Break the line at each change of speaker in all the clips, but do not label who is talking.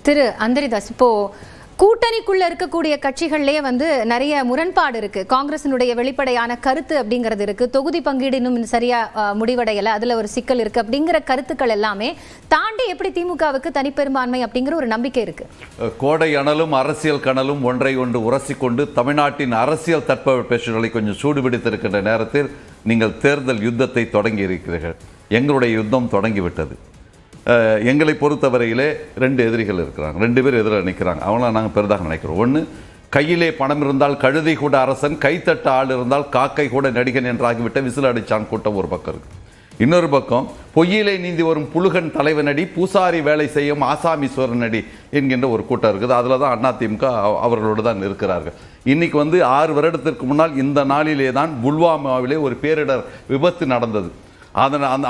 திரு அந்தரிதாஸ், இப்போ கூட்டணிக்குள்ள இருக்கக்கூடிய கட்சிகள்லயே நிறைய முரண்பாடு இருக்கு. காங்கிரசினுடைய வெளிப்படையான கருத்து அப்படிங்கிறது இருக்கு, தொகுதி பங்கீடு இன்னும் சரியா முடிவடையல, அதுல ஒரு சிக்கல் இருக்கு அப்படிங்கிற கருத்துக்கள் எல்லாமே தாண்டி எப்படி திமுகவுக்கு தனிப்பெரும்பான்மை அப்படிங்கிற ஒரு நம்பிக்கை இருக்கு?
கோடை அனலும் அரசியல் கனலும் ஒன்றை ஒன்று உரசிக்கொண்டு தமிழ்நாட்டின் அரசியல் தட்பவெப்பங்களை கொஞ்சம் சூடுபிடித்திருக்கின்ற நேரத்தில் நீங்கள் தேர்தல் யுத்தத்தை தொடங்கி இருக்கிறீர்கள். எங்களுடைய யுத்தம் தொடங்கிவிட்டது. எங்களை பொறுத்தவரையிலே 2 எதிரிகள் இருக்கிறாங்க, 2 பேர் எதிராக நிற்கிறாங்க. அவங்கள நாங்கள் பெரிதாக நினைக்கிறோம். ஒன்று, கையிலே பணம் இருந்தால் கழுதை கூட அரசன், கைத்தட்ட ஆள் இருந்தால் காக்கை கூட நடிகன் என்றாகிவிட்ட விசில் அடிச்சான் கூட்டம் ஒரு பக்கம் இருக்கு. இன்னொரு பக்கம், பொய்யிலே நீந்தி வரும் புலுகன் தலைவனடி, பூசாரி வேலை செய்யும் ஆசாமீஸ்வரன் அடி என்கின்ற ஒரு கூட்டம் இருக்குது. அதில் தான் அதிமுக அவர்களோடு தான் இருக்கிறார்கள். இன்னைக்கு 6 வருடத்திற்கு முன்னால் இந்த நாளிலே தான் புல்வாமாவிலே ஒரு பேரிடர் விபத்து நடந்தது.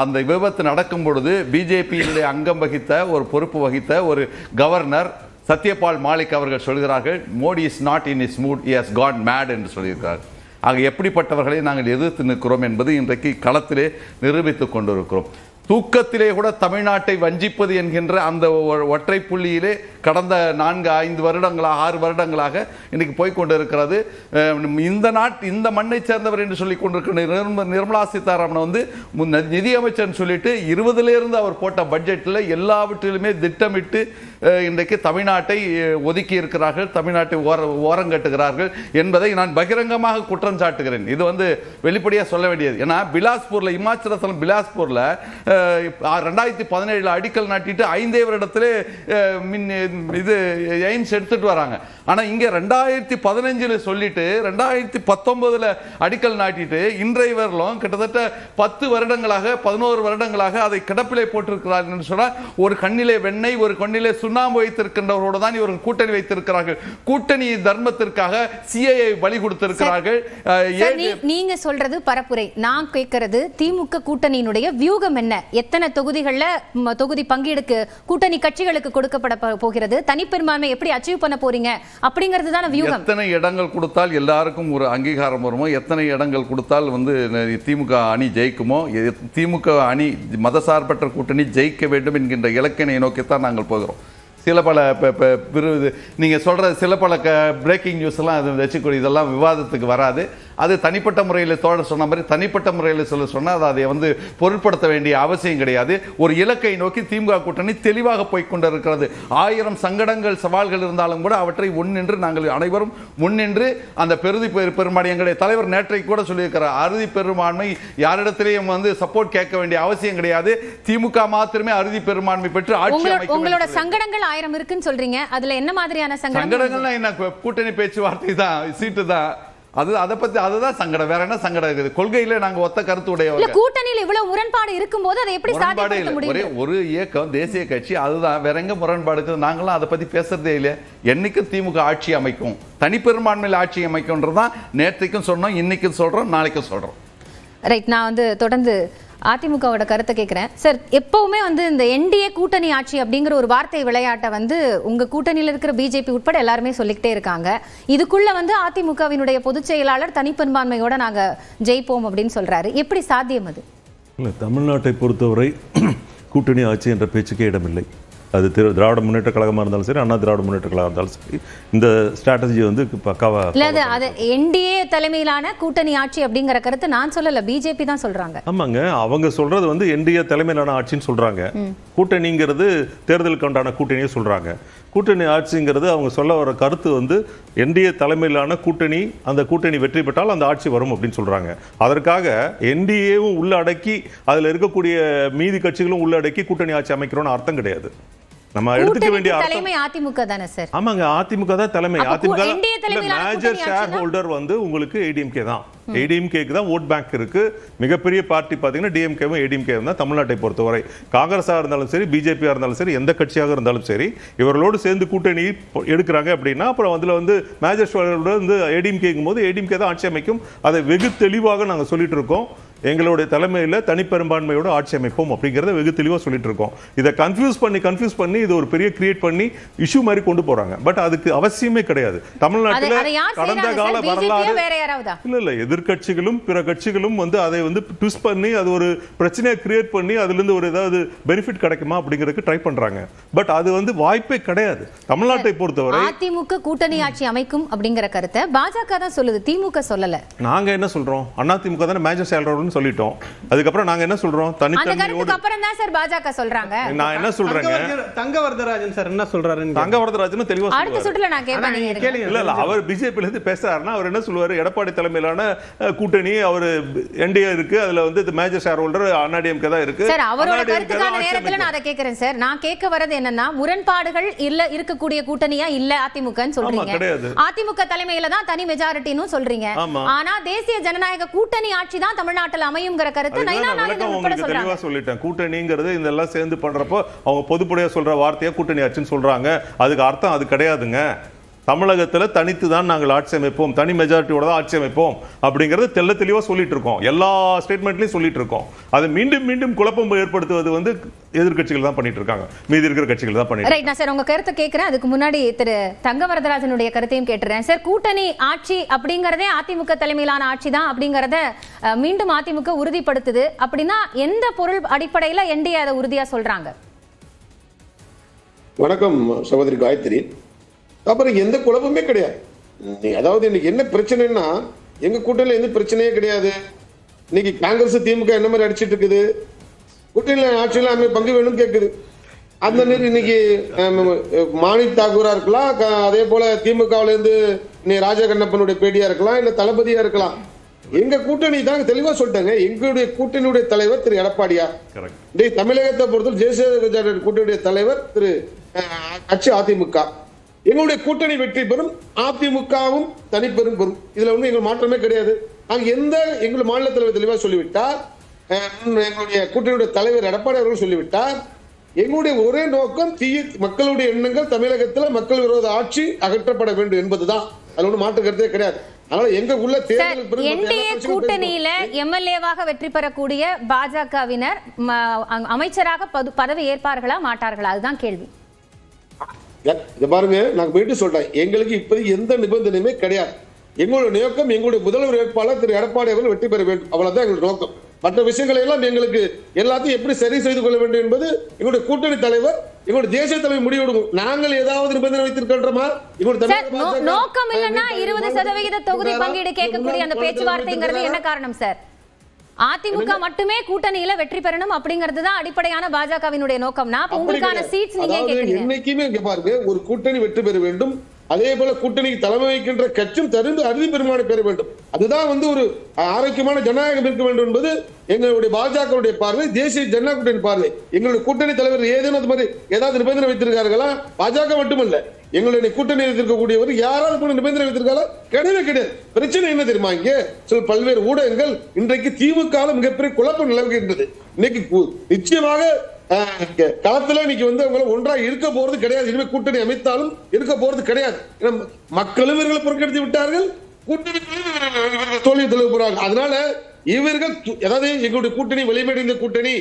அந்த விபத்து நடக்கும் பொழுது பிஜேபியினுடைய அங்கம் வகித்த ஒரு பொறுப்பு வகித்த ஒரு கவர்னர் சத்யபால் மாலிக் அவர்கள் சொல்கிறார்கள், Modi is not in his mood, he has gone mad என்று சொல்லியிருக்கிறார்கள். ஆக எப்படிப்பட்டவர்களை நாங்கள் எதிர்த்து நிற்கிறோம் என்பது இன்றைக்கு களத்திலே நிரூபித்துக் கொண்டிருக்கிறோம். தூக்கத்திலே கூட தமிழ்நாட்டை வஞ்சிப்பது என்கின்ற அந்த ஒற்றை புள்ளியிலே கடந்த 4-5 வருடங்களாக 6 வருடங்களாக இன்னைக்கு போய்கொண்டிருக்கிறது. இந்த மண்ணை சேர்ந்தவர் என்று சொல்லிக் கொண்டிருக்கிற நிர்மலா சீதாராமன் நிதியமைச்சர் சொல்லிட்டு 20லிருந்து அவர் போட்ட பட்ஜெட்டில் எல்லாவற்றிலுமே திட்டமிட்டு இன்றைக்கு தமிழ்நாட்டை ஒதுக்கி இருக்கிறார்கள், தமிழ்நாட்டை ஓரங்கட்டுகிறார்கள் என்பதை நான் பகிரங்கமாக குற்றம் சாட்டுகிறேன். இது வெளிப்படையாக சொல்ல வேண்டியது. ஏன்னா பிலாஸ்பூர்ல, இமாச்சல பிலாஸ்பூர்ல 2017 அடிக்கல் நாட்டிட்டு 5 வருடத்திலே இது எய்ம்ஸ் எடுத்துட்டு வராங்க. ஆனா இங்க 2015 சொல்லிட்டு 2019 அடிக்கல் நாட்டிட்டு இன்றைய வரலும் கிட்டத்தட்ட 10 வருடங்களாக 11 வருடங்களாக அதை கிடப்பிலே போட்டிருக்கிறார்கள் என்று சொன்னால், ஒரு கண்ணிலே வெண்ணெய் ஒரு கண்ணிலே சுண்ணாம்பு வைத்திருக்கின்றவரோடு தான் இவர்கள் கூட்டணி வைத்திருக்கிறார்கள். கூட்டணி தர்மத்திற்காக சிஏஏ பலி கொடுத்திருக்கிறார்கள்.
நீங்க சொல்றது பரப்புரை, நான் கேட்கிறது திமுக கூட்டணியினுடைய வியூகம் என்ன? எத்தனை தொகுதிகள்ல தொகுதி பங்கீடுக்கு கூட்டணி கட்சிகளுக்கு கொடுக்கப்பட போகிறது, தனிப்பெரும்பான்மை எப்படி அச்சீவ் பண்ண போறீங்க அப்படிங்கிறது தான வியூகம்.
எத்தனை இடங்கள் கொடுத்தால் எல்லாருக்கும் ஒரு அங்கீகாரம் வருமோ, எத்தனை இடங்கள் கொடுத்தால் திமுக அணி ஜெயிக்குமோ, திமுக அணி மதசார்பற்ற கூட்டணி ஜெயிக்க வேண்டும் என்கின்ற இலக்கினை நோக்கித்தான் நாங்கள் போகிறோம். சில பல நீங்கள் சொல்கிற சில பல பிரேக்கிங் நியூஸ் எல்லாம் வச்சுக்கூட இதெல்லாம் விவாதத்துக்கு வராது. அது தனிப்பட்ட முறையில் தோழர் சொன்ன மாதிரி தனிப்பட்ட முறையில் சொன்னால் அதை பொருட்படுத்த வேண்டிய அவசியம் கிடையாது. ஒரு இலக்கை நோக்கி திமுக கூட்டணி தெளிவாக போய்கொண்டிருக்கிறது. 1000 சங்கடங்கள் சவால்கள் இருந்தாலும் கூட அவற்றை முன்னின்று நாங்கள் அனைவரும் முன்னின்று அந்த பெரும்பான்மை எங்களுடைய தலைவர் நேற்றைக்கு கூட சொல்லியிருக்கிறார், அறுதி பெரும்பான்மை யாரிடத்திலேயும் சப்போர்ட் கேட்க வேண்டிய அவசியம் கிடையாது. திமுக மாத்திரமே அறுதி பெரும்பான்மை பெற்று ஆட்சி அமைக்கும்.
உங்களோட சங்கடங்கள் 1000 இருக்குன்னு சொல்றீங்க, அதுல என்ன மாதிரியான
சங்கடங்கள்னா என்ன? கூட்டணி பேச்சுவார்த்தை தான், சீட்டு தான், அதுதான் சங்கடம். வேற என்ன சங்கடம் இருக்குது? கொள்கையில நாங்க ஒத்த கருத்து உடையவங்க.
கூட்டணியில் இவ்வளவு முரண்பாடு இருக்கும்போது அதை எப்படி சாதிக்க முடியும்?
ஒரு இயக்கம், தேசிய கட்சி, அதுதான். வேற எங்க முரண்பாடு இருக்குது? நாங்களாம் அதை பத்தி பேசுறதே இல்லையா. என்னைக்கு திமுக ஆட்சி அமைக்கும், தனிப்பெரும்பான்மையில் ஆட்சி அமைக்கும்ன்றதான் நேற்றைக்கும் சொன்னோம், இன்னைக்கும் சொல்றோம், நாளைக்கும் சொல்றோம்.
ரைட், நான் தொடர்ந்து அதிமுகவோட கருத்தை கேட்கிறேன் சார். எப்பவுமே இந்த என்டிஏ கூட்டணி ஆட்சி அப்படிங்கிற ஒரு வார்த்தை விளையாட்டை உங்க கூட்டணியில் இருக்கிற பிஜேபி உட்பட எல்லாருமே சொல்லிக்கிட்டே இருக்காங்க. இதுக்குள்ள அதிமுகவினுடைய பொதுச் செயலாளர் தனிப்பெரும்பான்மையோட நாங்க ஜெயிப்போம் அப்படின்னு சொல்றாரு. எப்படி சாத்தியம் அது?
இல்லை, தமிழ்நாட்டை பொறுத்தவரை கூட்டணி ஆட்சி என்ற பேச்சுக்கே இடமில்லை. அது திராவிட முன்னேற்ற கழகமாக இருந்தாலும் சரி, அண்ணா திராவிட முன்னேற்ற கழகம் இருந்தாலும் சரி, இந்த ஸ்ட்ராட்டஜி பக்காவா
இல்லை. அது என்டிஏ தலைமையிலான கூட்டணி ஆட்சி அப்படிங்கிற கருத்து நான் சொல்லல, பிஜேபி தான் சொல்றாங்க.
ஆமாங்க, அவங்க சொல்றது என்டிஏ தலைமையிலான ஆட்சின்னு சொல்றாங்க. கூட்டணிங்கிறது தேர்தலுக்கு உண்டான கூட்டணியை சொல்றாங்க. கூட்டணி ஆட்சிங்கிறது அவங்க சொல்ல வர கருத்து என்டிஏ தலைமையிலான கூட்டணி, அந்த கூட்டணி வெற்றி பெற்றால் அந்த ஆட்சி வரும் அப்படின்னு சொல்றாங்க. அதற்காக என்டிஏவும் உள்ள அடக்கி அதில் இருக்கக்கூடிய மீதி கட்சிகளும் உள்ள அடக்கி கூட்டணி ஆட்சி அமைக்கிறோம்னு அர்த்தம் கிடையாது. நம்ம எடுத்துக்க வேண்டிய
தலைமை அதிமுக தானே சார்?
ஆமாங்க, அதிமுக தான் தலைமை. அதிமுக மேஜர் ஷேர் ஹோல்டர் உங்களுக்கு ஏடிஎம்கே தான். ஏடிஎம்கேக்கு தான் ஓட் பேங்க் இருக்கு. மிகப்பெரிய பார்ட்டி பார்த்தீங்கன்னா டிஎம்கேவும் ஏடிஎம்கேவும் தான் தமிழ்நாட்டை பொறுத்தவரை. காங்கிரஸாக இருந்தாலும் சரி, பிஜேபியாக இருந்தாலும் சரி, எந்த கட்சியாக இருந்தாலும் சரி, இவர்களோடு சேர்ந்து கூட்டணி எடுக்கிறாங்க அப்படின்னா அப்புறம் அதில் மேஜர் ஷேர் ஹோல்டர் ஏடிஎம்கேங்கும் போது ஏடிஎம்கே தான் ஆட்சி அமைக்கும். அதை வெகு தெளிவாக நாங்கள் சொல்லிட்டு இருக்கோம். எங்களுடைய தலைமையில் தனிப்பெரும்பான்மையோட ஆட்சி அமைப்போம் அப்படிங்கிறத வெகு தெளிவாக சொல்லிட்டு இருக்கோம். இதை கன்ஃபியூஸ் பண்ணி இது ஒரு பெரிய கிரியேட் பண்ணி இஷ்யூ மாதிரி கொண்டு போறாங்க. பட் அதுக்கு அவசியமே கிடையாது. தமிழ்நாட்டில் கடந்த கால வரலாறு இல்ல எதிர்கட்சிகளும் பிற கட்சிகளும் வந்து அதை வந்து ட்விஸ்ட் பண்ணி அது ஒரு பிரச்சனையை கிரியேட் பண்ணி அதுல இருந்து ஒரு ஏதாவது பெனிஃபிட் கிடைக்குமா அப்படிங்கிறதுக்கு ட்ரை பண்றாங்க. பட் அது வந்து வாய்ப்பே கிடையாது. தமிழ்நாட்டை பொறுத்தவரை
அதிமுக கூட்டணி ஆட்சி அமைக்கும் அப்படிங்கிற கருத்தை பாஜக தான் சொல்லுது, திமுக சொல்லல.
நாங்க என்ன சொல்றோம்? அதிமுக தான் மேஜர் ஷேர்ஹோல்டர்னு சொல்லிட்டோம். அதுக்கப்புறம் நாங்க என்ன சொல்றோம்?
தனித்தன்மையோடு அப்புறம் தான் சார் பாஜக சொல்றாங்க.
நான் என்ன சொல்றேங்க?
தங்கவரதராஜன் சார் என்ன சொல்றாரு?
தங்கவரதராஜன் தெளிவா சொல்றாரு.
அடுத்த சுற்றுல நான் கேட்பேன்.
இல்ல அவர் பிஜேபில இருந்து பேசுறாருன்னா அவர் என்ன சொல்லுவாரு? எடப்பாடி தலைமையிலான கூட்டணி அவர் என்டிஏ இருக்கு, அதுல வந்து மேஜர் ஷேர் ஹோல்டர் அண்ணாடிஎம்கே தான் இருக்கு.
சார் அவரோட கருத்துக்கான நேரத்துல நான் அதை கேக்குறேன் சார். நான் கேட்க வரது என்னன்னா, முரண்பாடுகள் இல்ல இருக்கக்கூடிய கூட்டணியா இல்ல அதிமுகன்னு சொல்றீங்க. அதிமுக தலைமையில தான் தனி மெஜாரிட்டின்னு சொல்றீங்க. ஆனா தேசிய ஜனநாயக கூட்டணி ஆட்சி தான் தமிழ்நாட்டில் அமையும்ங்கிற கருத்து
தெளிவா சொல்லிட்டேன். கூட்டணிங்கிறது இதெல்லாம் சேர்ந்து பண்றப்போ அவங்க பொதுப்படையா சொல்ற வார்த்தையா கூட்டணி ஆட்சின்னு சொல்றாங்க. அதுக்கு அர்த்தம் அது கிடையாதுங்க. தமிழகத்துல தனித்து தான் நாங்கள் ஆட்சி அமைப்போம், தனி மெஜாரிட்டியோட தான் ஆட்சி அமைப்போம் அப்படிங்கறது தெள்ள தெளிவா சொல்லிட்டு இருக்கோம். எல்லா ஸ்டேட்மெண்ட்லயும் சொல்லிட்டு இருக்கோம். அது மீண்டும் மீண்டும் குழப்பம் ஏற்படுத்துவது வந்து எதிர்க்கட்சிகள் தான் பண்ணிட்டு இருக்காங்க, மீதி இருக்கிற கட்சிகள் தான் பண்ணிட்டு.
ரைட், நான் சார் உங்க கருத்தை கேட்கிறேன். அதுக்கு முன்னாடி திரு தங்கவரதராஜனுடைய கருத்தையும் கேட்டுறேன் சார். கூட்டணி ஆட்சி அப்படிங்கறதே அதிமுக தலைமையிலான ஆட்சி தான் அப்படிங்கறத மீண்டும் அதிமுக உறுதிப்படுத்துது அப்படின்னா எந்த பொருள் அடிப்படையில என்டிஏ அதை உறுதியா சொல்றாங்க?
வணக்கம் சகோதரி காயத்ரி. அப்புறம் எந்த குழப்பமே கிடையாது. அதாவது இன்னைக்கு என்ன பிரச்சனைன்னா, எங்க கூட்டணியில எந்த பிரச்சனையே கிடையாது. இன்னைக்கு காங்கிரஸ் திமுக என்ன மாதிரி அடிச்சிட்டு இருக்குது, கூட்டணியில ஆட்சியில் அமைய பங்கு வேணும் கேட்குது. அந்த நேரம் இன்னைக்கு மாணிக் தாக்கூரா இருக்கலாம், அதே போல திமுகவுல இருந்து ராஜகண்ணப்பனுடைய பேடியா இருக்கலாம், இல்ல தளபதியா இருக்கலாம். எங்க கூட்டணி தான் தெளிவா சொல்லிட்டாங்க. எங்களுடைய கூட்டணியுடைய தலைவர் திரு எடப்பாடியார். தமிழகத்தை பொறுத்தவரை தேசிய கூட்டணியுடைய தலைவர் திரு கட்சி அதிமுக. எங்களுடைய கூட்டணி வெற்றி பெறும், அதிமுகவும் தனிப்பெரும் பெறும். இதுல ஒன்றும் எங்களுக்கு மாற்றமே கிடையாது. நாங்கள் எங்கள் மாநில தலைவர் தெளிவாக சொல்லிவிட்டார், எங்களுடைய கூட்டணியுடைய தலைவர் எடப்பாடி அவர்கள் சொல்லிவிட்டார். எங்களுடைய ஒரே நோக்கம் மக்களுடைய எண்ணங்கள் தமிழகத்தில் மக்கள் விரோத ஆட்சி அகற்றப்பட வேண்டும் என்பதுதான். அது ஒன்றும் மாற்று கருத்தே கிடையாது.
கூட்டணியில எம்எல்ஏவாக வெற்றி பெறக்கூடிய பாஜகவினர் அமைச்சராக பதவி ஏற்பார்களா மாட்டார்களா? அதுதான் கேள்வி.
பாருங்க, நான் போயிட்டு சொல்றேன், எங்களுக்கு இப்போதைக்கு எந்த நிபந்தனையுமே கிடையாது. எங்களுடைய நோக்கம் எங்களுடைய முதல்வர் வேட்பாளர் திரு எடப்பாடி அவர்கள் வெற்றி பெற வேண்டும், அவ்வளவுதான் எங்களுடைய நோக்கம். மற்ற விஷயங்களை எல்லாம் எங்களுக்கு எல்லாத்தையும் எப்படி சரி செய்து கொள்ள வேண்டும் என்பது எங்களுடைய கூட்டணி தலைவர், எங்களுடைய தேசிய தலைவர் முடிவெடுக்கும். நாங்கள் ஏதாவது நிபந்தனை வைத்திருக்கின்றோமா?
நோக்கம் இல்லைன்னா 20% தொகுதி பங்கீடு கேட்கக்கூடிய அந்த பேச்சுவார்த்தைங்கிறது என்ன காரணம் சார்? அதிமுக மட்டுமே கூட்டணியில வெற்றி பெறணும் அப்படிங்கிறது தான் அடிப்படையான பாஜகவினுடைய நோக்கம்னா உங்களுக்கான சீட்ஸ் நீங்க கேக்குறீங்க.
என்னைக்குமே இங்க பாருங்க, ஒரு கூட்டணி வெற்றி பெற வேண்டும், அதே போல கூட்டணிக்கு தலைமை வைக்கின்ற கட்சியும் தருந்து அறுதி பெருமானை பெற வேண்டும். அதுதான் வந்து ஒரு ஆரோக்கியமான ஜனநாயகம் இருக்க வேண்டும் என்பது எங்களுடைய பாஜகவுடைய பார்வை, தேசிய ஜனநாயக கூட்டணி பார்வை. எங்களுடைய கூட்டணி தலைவர் ஏதேனும் அது மாதிரி ஏதாவது நிபந்தனை வைத்திருக்கார்களா? பாஜக மட்டுமல்ல, எங்களுடைய கூட்டணி இருக்கக்கூடியவர் யாராவது கூட நிபந்தனை வைத்திருக்காங்களா? கிடையவே கிடையாது. பிரச்சனை என்ன தெரியுமா? இங்கே சில பல்வேறு ஊடகங்கள் இன்றைக்கு திமுக மிகப்பெரிய குழப்பம் நிலவுகின்றது. இன்னைக்கு நிச்சயமாக களத்துல இன்னைக்கு வந்து அவங்க ஒன்றா இருக்க போறது கிடையாது. இனிமே கூட்டணி அமைத்தாலும் இருக்க போறது கிடையாது. மக்களும் இவர்களை புறக்கணித்து விட்டார்கள், கூட்டணி தோல்வி போறாங்க. அதனால இவர்கள் அதாவது எங்களுடைய கூட்டணி வலிமையடைந்த கூட்டணி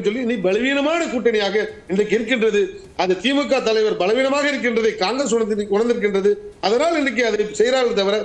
சொல்லி நீ பலவீனமான கூட்டணியாக இன்றைக்கு இருக்கின்றது. அது திமுக தலைவர் பலவீனமாக இருக்கின்றதை காங்கிரஸ் உணர்ந்திருக்கின்றது. அதனால் இன்னைக்கு அதை செய்கிறார்கள் தவிர